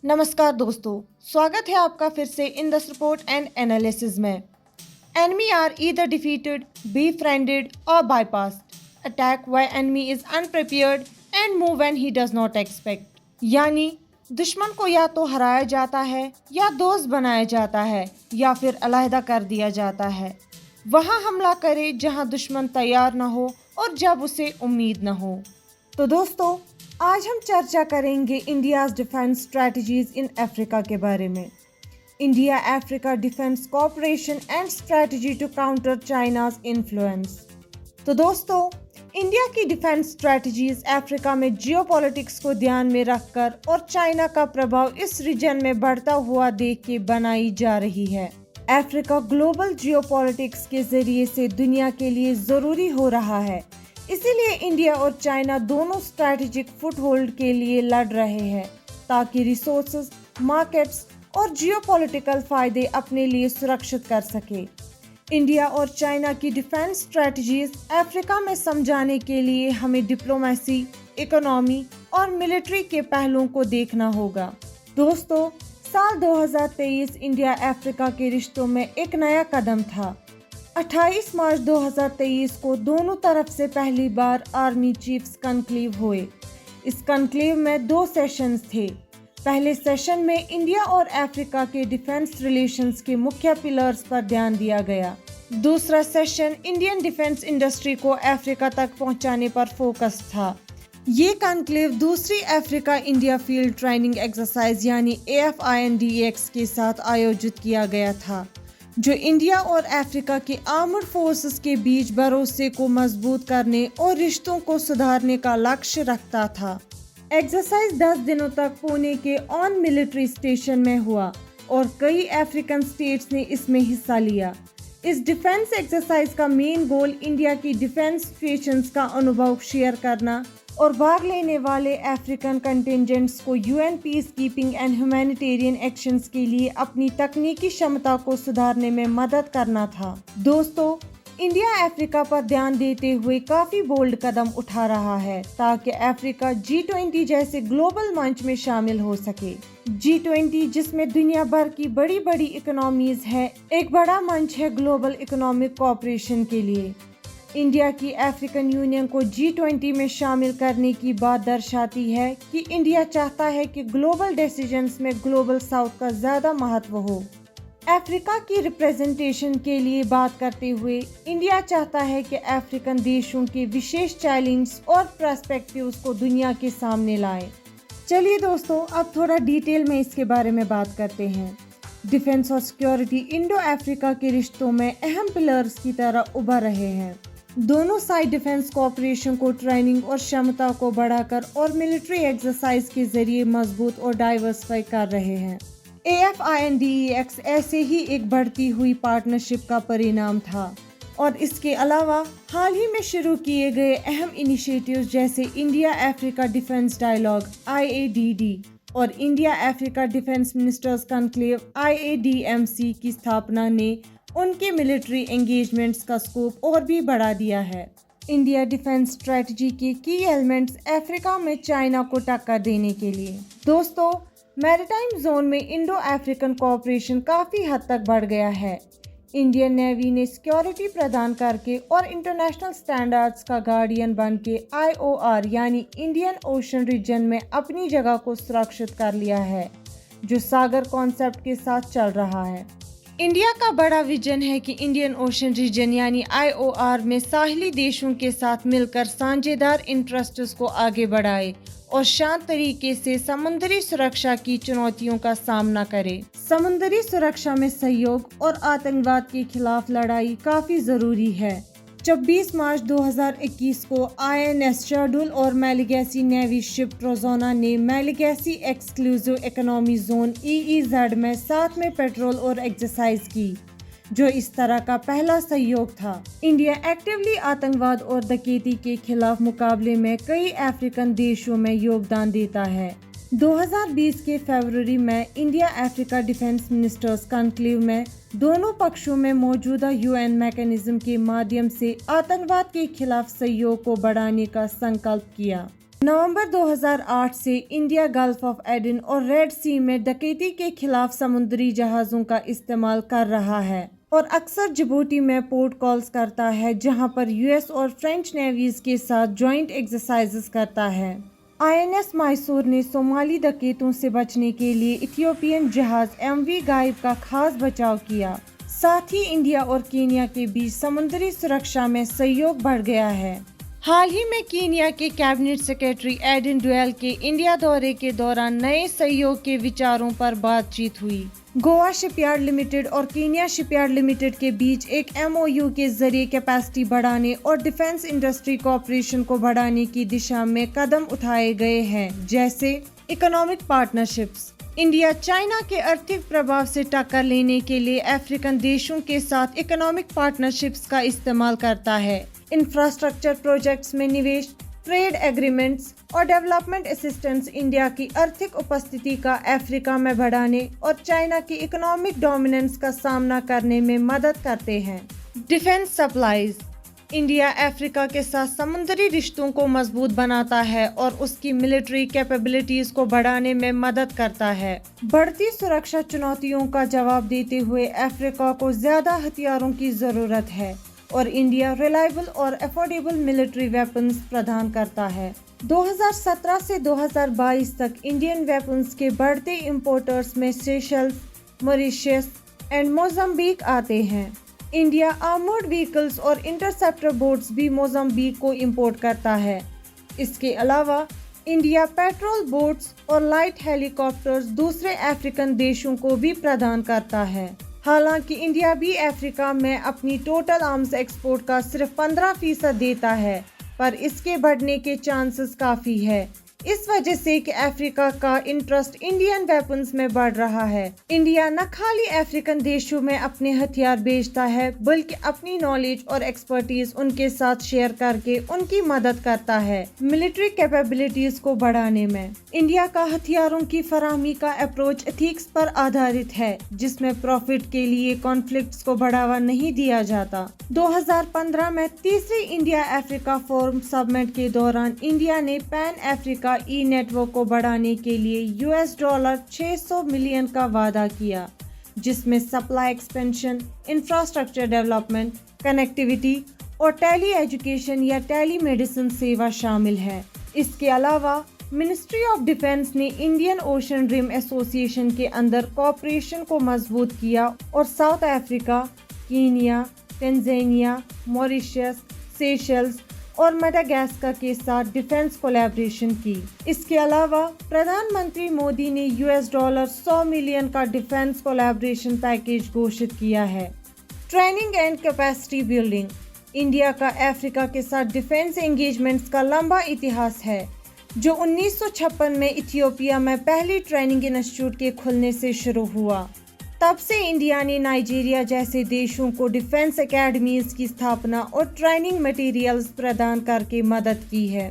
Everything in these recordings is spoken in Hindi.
नमस्कार दोस्तों, स्वागत है आपका फिर से in this report and analysis में। Enemy are either defeated, befriended or bypassed. Attack why enemy is unprepared and move when he does not expect. यानी दुश्मन को या तो हराया जाता है या दोस्त बनाया जाता है या फिर अलहदा कर दिया जाता है। वहाँ हमला करे जहाँ दुश्मन तैयार न हो और जब उसे उम्मीद न हो। तो दोस्तों, आज हम चर्चा करेंगे India's defence strategies in Africa के बारे में। India Africa defence cooperation and strategy to counter China's influence. तो दोस्तों, इंडिया की डिफेंस स्ट्रैटेजीज अफ्रीका में जियोपॉलिटिक्स को ध्यान में रखकर और चाइना का प्रभाव इस रीजन में बढ़ता हुआ देख के बनाई जा रही है। अफ्रीका ग्लोबल जियोपॉलिटिक्स के जरिए से दुनिया के लिए ज़रूरी हो रहा है, इसीलिए इंडिया और चाइना दोनों स्ट्रैटेजिक फुटहोल्ड के लिए लड़ रहे हैं ताकि रिसोर्सेज, मार्केट्स और जियोपॉलिटिकल फायदे अपने लिए सुरक्षित कर सके। इंडिया और चाइना की डिफेंस स्ट्रैटेजीज अफ्रीका में समझाने के लिए हमें डिप्लोमेसी, इकोनॉमी और मिलिट्री के पहलुओं को देखना होगा। दोस्तों, साल 2023 इंडिया अफ्रीका के रिश्तों में एक नया कदम था। 28 मार्च 2023 को दोनों तरफ से पहली बार आर्मी चीफ्स कॉन्क्लेव हुए। इस कॉन्क्लेव में 2 सेशंस थे। पहले सेशन में इंडिया और अफ्रीका के डिफेंस रिलेशंस के मुख्य पिलर्स पर ध्यान दिया गया। दूसरा सेशन इंडियन डिफेंस इंडस्ट्री को अफ्रीका तक पहुंचाने पर फोकस था। ये कॉन्क्लेव दूसरी Africa India field training exercise यानी AFINDEX के साथ आयोजित किया गया था, जो इंडिया और अफ्रीका के आर्मड फोर्सेस के बीच भरोसे को मजबूत करने और रिश्तों को सुधारने का लक्ष्य रखता था। एक्सरसाइज 10 दिनों तक पुणे के ऑन मिलिट्री स्टेशन में हुआ और कई अफ्रीकन स्टेट्स ने इसमें हिस्सा लिया। इस डिफेंस एक्सरसाइज का मेन गोल इंडिया की डिफेंस सिचुएशंस का अनुभव शेयर करना और भाग लेने वाले अफ्रीकन कंटिजेंट्स को UN peace keeping and humanitarian actions के लिए अपनी तकनीकी क्षमता को सुधारने में मदद करना था। दोस्तों, इंडिया अफ्रीका पर ध्यान देते हुए काफी बोल्ड कदम उठा रहा है ताकि अफ्रीका G20 जैसे ग्लोबल मंच में शामिल हो सके। G20, जिसमें दुनिया भर की बड़ी बड़ी इकोनॉमीज है, एक बड़ा मंच है ग्लोबल इकोनॉमिक कोऑपरेशन के लिए। इंडिया की अफ्रीकन यूनियन को G20 में शामिल करने की बात दर्शाती है कि इंडिया चाहता है कि ग्लोबल डिसीजंस में ग्लोबल साउथ का ज़्यादा महत्व हो। अफ्रीका की रिप्रेजेंटेशन के लिए बात करते हुए इंडिया चाहता है कि अफ्रीकन देशों के विशेष चैलेंज और पर्सपेक्टिव्स को दुनिया के सामने लाए। चलिए दोस्तों, अब थोड़ा डिटेल में इसके बारे में बात करते हैं। डिफेंस और सिक्योरिटी इंडो अफ्रीका के रिश्तों में अहम पिलर्स की तरह उभर रहे हैं। दोनों साइड डिफेंस कोऑपरेशन को ट्रेनिंग और क्षमता को बढ़ाकर और मिलिट्री एक्सरसाइज के जरिए मजबूत और डाइवर्सिफाई कर रहे हैं। AFINDEX ऐसे ही एक बढ़ती हुई पार्टनरशिप का परिणाम था और इसके अलावा हाल ही में शुरू किए गए अहम इनिशिएटिव्स जैसे India Africa defence dialogue IADD और India Africa defence ministers conclave IADMC की स्थापना ने उनके मिलिट्री एंगेजमेंट्स का स्कोप और भी बढ़ा दिया है। इंडिया डिफेंस स्ट्रेटजी के की एलिमेंट्स अफ्रीका में चाइना को टक्कर देने के लिए। दोस्तों, मैरीटाइम जोन में इंडो अफ्रीकन कोऑपरेशन काफ़ी हद तक बढ़ गया है। इंडियन नेवी ने सिक्योरिटी प्रदान करके और इंटरनेशनल स्टैंडर्ड्स का गार्डियन बन के IOR यानी इंडियन ओशन रीजन में अपनी जगह को सुरक्षित कर लिया है, जो सागर कॉन्सेप्ट के साथ चल रहा है। इंडिया का बड़ा विजन है कि इंडियन ओशन रीजन यानी IOR में साहिली देशों के साथ मिलकर साझेदार इंटरेस्ट्स को आगे बढ़ाए और शांत तरीके से समुद्री सुरक्षा की चुनौतियों का सामना करे। समुद्री सुरक्षा में सहयोग और आतंकवाद के खिलाफ लड़ाई काफी जरूरी है। 26 मार्च 2021 को INS शेड्यूल और मैलीगैसी नेवी शिप ट्रोजोना ने मैलीगैसी एक्सक्लूसिव इकोनॉमी जोन EEZ में साथ में पेट्रोल और एक्सरसाइज की, जो इस तरह का पहला सहयोग था। इंडिया एक्टिवली आतंकवाद और डकैती के खिलाफ मुकाबले में कई अफ्रीकन देशों में योगदान देता है। 2020 के फरवरी में India Africa defence ministers conclave में दोनों पक्षों में मौजूदा UN मैकेनिज्म के माध्यम से आतंकवाद के खिलाफ सहयोग को बढ़ाने का संकल्प किया। नवंबर 2008 से इंडिया गल्फ ऑफ एडन और रेड सी में डकैती के खिलाफ समुद्री जहाजों का इस्तेमाल कर रहा है और अक्सर जिबूटी में पोर्ट कॉल्स करता है, जहां पर यूएस और फ्रेंच नेवीज के साथ जॉइंट एक्सरसाइजेस करता है। आईएनएस मैसूर ने सोमाली डकैतों से बचने के लिए इथियोपियन जहाज एमवी गाइब का खास बचाव किया। साथ ही इंडिया और केन्या के बीच समुद्री सुरक्षा में सहयोग बढ़ गया है। हाल ही में केन्या के कैबिनेट सेक्रेटरी एडन डुएल के इंडिया दौरे के दौरान नए सहयोग के विचारों पर बातचीत हुई। गोवा शिपयार्ड लिमिटेड और केन्या शिपयार्ड लिमिटेड के बीच एक एमओयू के जरिए कैपेसिटी बढ़ाने और डिफेंस इंडस्ट्री कोऑपरेशन को बढ़ाने की दिशा में कदम उठाए गए हैं, जैसे इकोनॉमिक पार्टनरशिप्स। इंडिया चाइना के आर्थिक प्रभाव से टक्कर लेने के लिए अफ्रीकन देशों के साथ इकोनॉमिक पार्टनरशिप्स का इस्तेमाल करता है। इंफ्रास्ट्रक्चर प्रोजेक्ट्स में निवेश, ट्रेड एग्रीमेंट्स और डेवलपमेंट असिस्टेंस इंडिया की आर्थिक उपस्थिति का अफ्रीका में बढ़ाने और चाइना की इकोनॉमिक डोमिनेंस का सामना करने में मदद करते हैं। Defence supplies. इंडिया अफ्रीका के साथ समुद्री रिश्तों को मजबूत बनाता है और उसकी मिलिट्री कैपेबिलिटीज को बढ़ाने में मदद करता है। बढ़ती सुरक्षा चुनौतियों का जवाब देते हुए अफ्रीका को ज्यादा हथियारों की जरूरत है और इंडिया रिलायबल और अफोर्डेबल मिलिट्री वेपन्स प्रदान करता है। 2017 से 2022 तक इंडियन वेपन्स के बढ़ते इंपोर्टर्स में सेशल्स, मॉरिशस एंड मोजाम्बिक आते हैं। इंडिया आर्मर्ड व्हीकल्स और इंटरसेप्टर बोट्स भी मोजाम्बिक को इंपोर्ट करता है। इसके अलावा इंडिया पेट्रोल बोट्स और लाइट हेलीकॉप्टर्स दूसरे अफ्रीकन देशों को भी प्रदान करता है। हालांकि इंडिया भी अफ्रीका में अपनी टोटल आर्म्स एक्सपोर्ट का सिर्फ 15% देता है, पर इसके बढ़ने के चांसेस काफ़ी है। इस वजह से कि अफ्रीका का इंटरेस्ट इंडियन वेपन्स में बढ़ रहा है। इंडिया न खाली अफ्रीकन देशों में अपने हथियार बेचता है, बल्कि अपनी नॉलेज और एक्सपर्टीज उनके साथ शेयर करके उनकी मदद करता है मिलिट्री कैपेबिलिटीज को बढ़ाने में। इंडिया का हथियारों की फराहमी का अप्रोच एथिक्स पर आधारित है, जिसमें प्रॉफिट के लिए कॉन्फ्लिक्ट्स को बढ़ावा नहीं दिया जाता। 2015 में तीसरी इंडिया अफ्रीका फोरम समिट के दौरान इंडिया ने पैन अफ्रीका ई नेटवर्क को बढ़ाने के लिए $600 मिलियन का वादा किया, जिसमें supply expansion, infrastructure development, connectivity और टेली एजुकेशन या टेली मेडिसिन सेवा शामिल है। इसके अलावा मिनिस्ट्री ऑफ डिफेंस ने इंडियन ओशन रिम एसोसिएशन के अंदर कोऑपरेशन को मजबूत किया और south Africa, Kenya, Tanzania, Mauritius, Seychelles और मेडागास्कर के साथ डिफेंस कोलैबोरेशन की। इसके अलावा प्रधानमंत्री मोदी ने $100 मिलियन का डिफेंस कोलैबोरेशन पैकेज घोषित किया है। Training and capacity building. India का अफ्रीका के साथ डिफेंस एंगेजमेंट्स का लंबा इतिहास है, जो 1956 में इथियोपिया में पहली ट्रेनिंग इंस्टीट्यूट के खुलने से शुरू हुआ। तब से इंडिया ने नाइजीरिया जैसे देशों को डिफेंस एकेडमीज की स्थापना और ट्रेनिंग मटेरियल्स प्रदान करके मदद की है।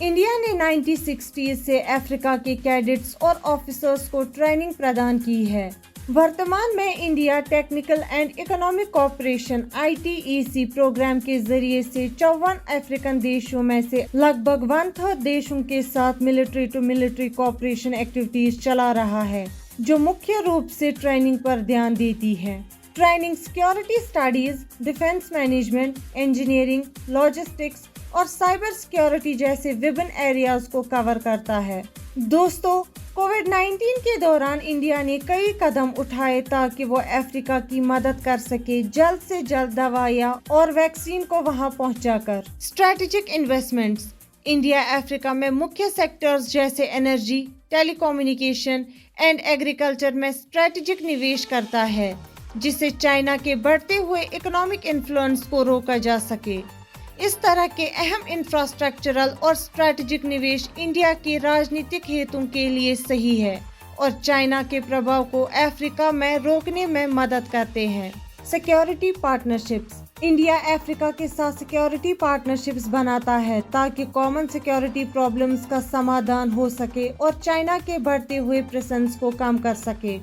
इंडिया ने 1960 से अफ्रीका के कैडेट्स और ऑफिसर्स को ट्रेनिंग प्रदान की है। वर्तमान में India technical and economic cooperation ITEC programme के जरिए से 54 अफ्रीकन देशों में से लगभग 1/3 देशों के साथ military to military cooperation activities चला रहा है, जो मुख्य रूप से ट्रेनिंग पर ध्यान देती है। Training security studies, defence management, engineering, logistics और साइबर सिक्योरिटी जैसे विभिन्न एरियाज को कवर करता है। दोस्तों, कोविड-19 के दौरान इंडिया ने कई कदम उठाए ताकि वो अफ्रीका की मदद कर सके, जल्द से जल्द दवाइयाँ और वैक्सीन को वहां पहुंचाकर। Strategic investments. इंडिया अफ्रीका में मुख्य सेक्टर्स जैसे एनर्जी, टेलीकम्युनिकेशन एंड एग्रीकल्चर में स्ट्रेटेजिक निवेश करता है, जिससे चाइना के बढ़ते हुए इकोनॉमिक इन्फ्लुएंस को रोका जा सके। इस तरह के अहम इंफ्रास्ट्रक्चरल और स्ट्रेटेजिक निवेश इंडिया के राजनीतिक हेतुओं के लिए सही है और चाइना के प्रभाव को अफ्रीका में रोकने में मदद करते हैं। Security partnerships. इंडिया अफ्रीका के साथ सिक्योरिटी पार्टनरशिप्स बनाता है ताकि कॉमन सिक्योरिटी प्रॉब्लम्स का समाधान हो सके और चाइना के बढ़ते हुए प्रेजेंस को कम कर सके।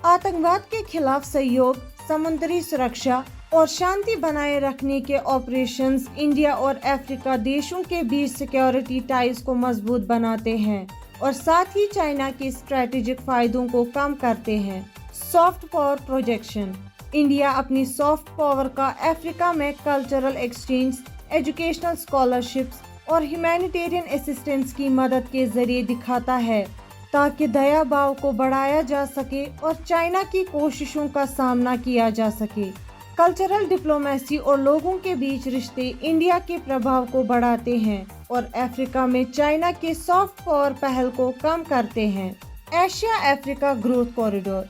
आतंकवाद के खिलाफ सहयोग, समुद्री सुरक्षा, और शांति बनाए रखने के ऑपरेशंस इंडिया और अफ्रीका देशों के बीच सिक्योरिटी टाइज को मजबूत बनाते हैं और साथ ही चाइना के स्ट्रेटेजिक फायदों को कम करते हैं। Soft power projection. इंडिया अपनी सॉफ्ट पावर का अफ्रीका में कल्चरल एक्सचेंज, एजुकेशनल स्कॉलरशिप्स और ह्यूमैनिटेरियन असिस्टेंस की मदद के जरिए दिखाता है ताकि दया भाव को बढ़ाया जा सके और चाइना की कोशिशों का सामना किया जा सके। कल्चरल डिप्लोमेसी और लोगों के बीच रिश्ते इंडिया के प्रभाव को बढ़ाते हैं और अफ्रीका में चाइना के सॉफ्ट पावर पहल को कम करते हैं। Asia Africa growth corridor.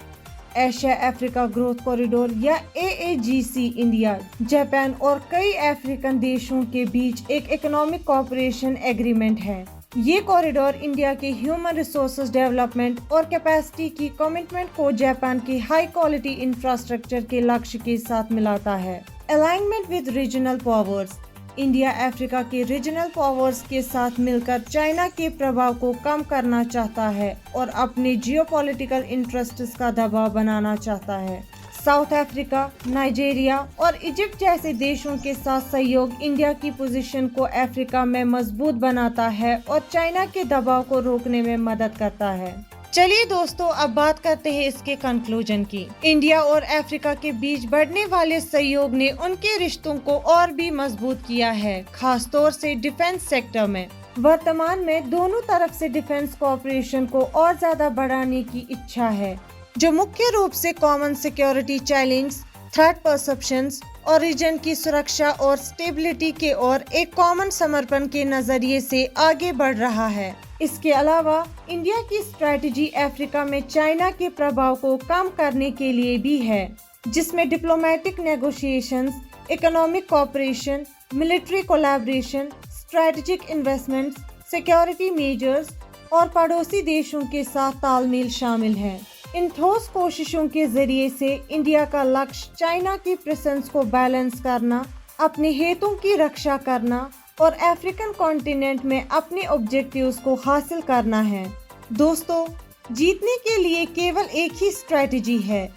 Asia Africa growth corridor या AAGC इंडिया, जापान और कई अफ्रीकन देशों के बीच एक इकोनॉमिक कोऑपरेशन एग्रीमेंट है। ये कॉरिडोर इंडिया के ह्यूमन रिसोर्सेज डेवलपमेंट और कैपेसिटी की कमिटमेंट को जापान की हाई क्वालिटी इंफ्रास्ट्रक्चर के लक्ष्य के साथ मिलाता है। Alignment with regional powers. India Africa के रीजनल पावर्स के साथ मिलकर चाइना के प्रभाव को कम करना चाहता है और अपने जियोपॉलिटिकल इंटरेस्ट्स का दबाव बनाना चाहता है। साउथ अफ्रीका, नाइजीरिया और इजिप्ट जैसे देशों के साथ सहयोग इंडिया की पोजीशन को अफ्रीका में मजबूत बनाता है और चाइना के दबाव को रोकने में मदद करता है। चलिए दोस्तों, अब बात करते हैं इसके कंक्लूजन की। इंडिया और अफ्रीका के बीच बढ़ने वाले सहयोग ने उनके रिश्तों को और भी मजबूत किया है, खासतौर से डिफेंस सेक्टर में। वर्तमान में दोनों तरफ से डिफेंस कोऑपरेशन को और ज्यादा बढ़ाने की इच्छा है, जो मुख्य रूप से common security challenge, threat perceptions और रीजन की सुरक्षा और स्टेबिलिटी के और एक कॉमन समर्पण के नजरिए से आगे बढ़ रहा है। इसके अलावा इंडिया की स्ट्रेटजी अफ्रीका में चाइना के प्रभाव को कम करने के लिए भी है, जिसमें diplomatic negotiations, economic cooperation, military collaboration, strategic investments, security measures और पड़ोसी देशों के साथ तालमेल शामिल है। इन ठोस कोशिशों के जरिए से इंडिया का लक्ष्य चाइना की प्रेजेंस को बैलेंस करना, अपने हितों की रक्षा करना और अफ्रीकन कॉन्टिनेंट में अपने ऑब्जेक्टिव्स को हासिल करना है। दोस्तों, जीतने के लिए केवल एक ही स्ट्रेटजी है।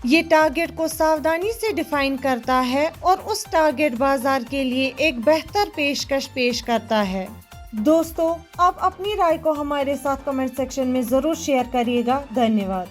ये टारगेट को सावधानी से डिफाइन करता है और उस टारगेट बाजार के लिए एक बेहतर पेशकश पेश करता है। दोस्तों, आप अपनी राय को हमारे साथ कमेंट सेक्शन में जरूर शेयर करिएगा। धन्यवाद।